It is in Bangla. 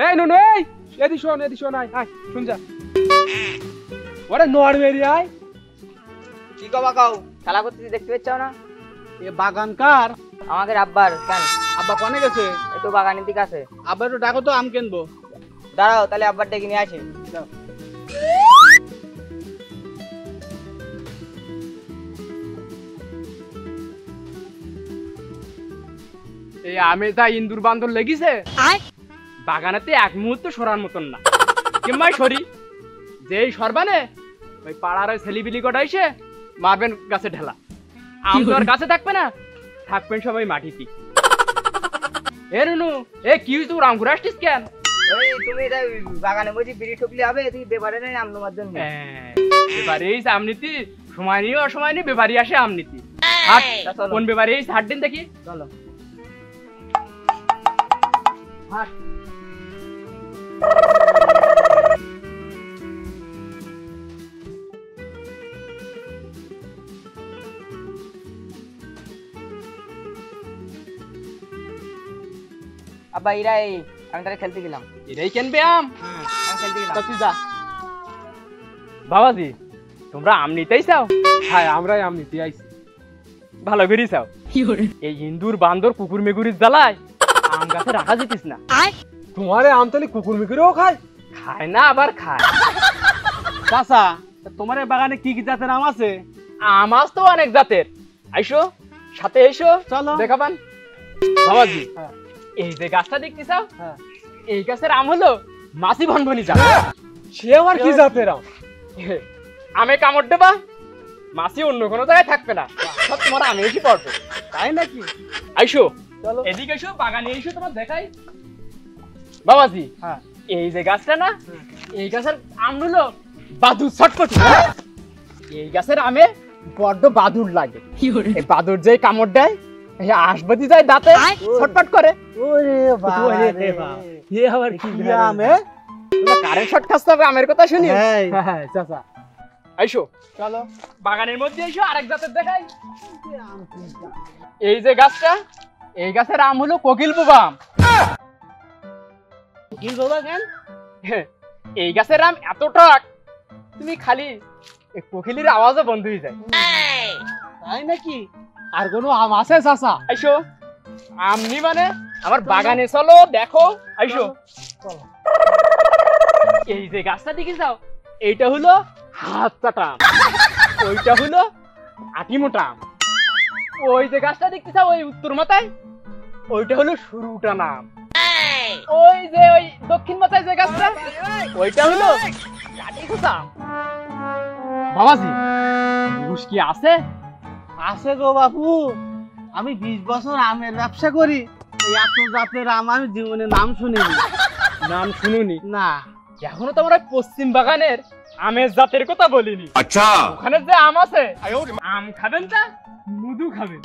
এই নুন এই এদি শোন আয় আয় শুন যা ওরে নরওয়েরি আয় কি কবা কাও খেলা করতেছি দেখতে পাচ্ছ না? এ বাগান কার? আমাদের আব্বার। কেন? আব্বা কোনে গেছে? এই তো বাগানের দিকে আছে। আব্বা একটু ডাকো তো আম কিনবো। দাঁড়াও তাহলে আব্বার ডেকে নিয়ে আসি। যাও। এই আমে যা ইন্দুর বান্দর লেগেছে বাগানেতে এক মুহূর্ত সরার মতন না কিংবা সরি যেই সরবানে ওই পাড়ার ওই ছেলিবিলি কটা এসে মারবেন গাছে ঢেলা আম তো আর গাছে থাকবে না থাকবেন সবাই মাটিতে এ নুনু এ কি তুই রাম ঘুরে আসছিস কেন? ওই তুমি এটা বাগানে বসে বিড়ি ঠুকলি হবে, তুই বেপারে নেই আম তোমার জন্য। বেপারি এই আমনীতি সময় নিয়ে অসময় নিয়ে বেপারি আসে আমনীতি হাট কোন বেপারি এই হাট দিন দেখি চলো হাট আব্বা ইরা এই আমি তাহলে খেলতে গেলাম। এটাই কেনবে আম? আমি খেলতে গেলাম। তুই যা বাবাজি তোমরা আম নিতেই চাও? হ্যাঁ আমরাই আম নিতে আইছি। ভালো করি চাও এই ইন্দুর বান্দর কুকুর মেকুরির জ্বালায় আম গাছে রাখা যেতিস না। তোমারে আম তাহলে কুকুর মেকুরিও খায়? খায় না আবার খায়। চাচা তোমার বাগানে কি কি জাতের আম আছে? আম আজ তো অনেক জাতের। আইসো সাথে এসো চলো দেখাবান। বাবাজি এই যে গাছটা দেখতে চাও এই গাছের আম হলো মাছি ভনভনি জাত। সে আবার কি জাতের আম? আমে কামড় দেবা মাছি অন্য কোনো জায়গায় থাকবে না, সব তোমার আমে এসে পড়বে। তাই নাকি? আইসো চলো এদিকে এসো বাগানে এসো তোমার দেখাই। বাবাজি এই যে গাছটা না এই গাছের আম হলো বাদুর ছটপটি। এই গাছের আমে বড্ড বাদুর লাগে। এই বাদুর যে কামড় দেয় আসবাদি যায় দাঁতে ছটপট করে। ওরে বাবা রে এ আবার কি আমে কারেন্ট শট খাচ্ছে হবে আমের কথা শুনি। হ্যাঁ চাচা আইসো চলো বাগানের মধ্যে এসো আরেক জাতের দেখাই। এই যে গাছটা এই গাছের আম হলো কোকিল বোবা আম। কোকিল বোবা কেন? এই গাছের আম এত টক তুমি খালি কোকিলের আওয়াজও বন্ধ হয়ে যায়। তাই নাকি? আর কোনো আম আছে চাচা? আইসো আম নি মানে আমার বাগানে চলো দেখো। আইসো এই যে গাছটা দেখে যাও এইটা হলো হাত চাটা আম, ওইটা হলো আটি মোটা আম। ওই যে গাছটা দেখতে চাও ওই উত্তর মাথায় ওইটা হলো সরু উঠানা আম। ওই যে ওই দক্ষিণ মাথায় যে গাছটা ওইটা হলো কাটি খোসা আম। বাবাজি ঘুষ কি আছে? আছে গো বাপু, আমি 20 বছর আমের ব্যবসা করি, এই এত জাতের আম আমি জীবনে নাম শুনিনি। নাম শুনুনি? না। এখনো তোমার পশ্চিম বাগানের আমের জাতের কথা বলিনি। আচ্ছা ওখানে যে আম আছে আম খাবেন তা মধু খাবেন।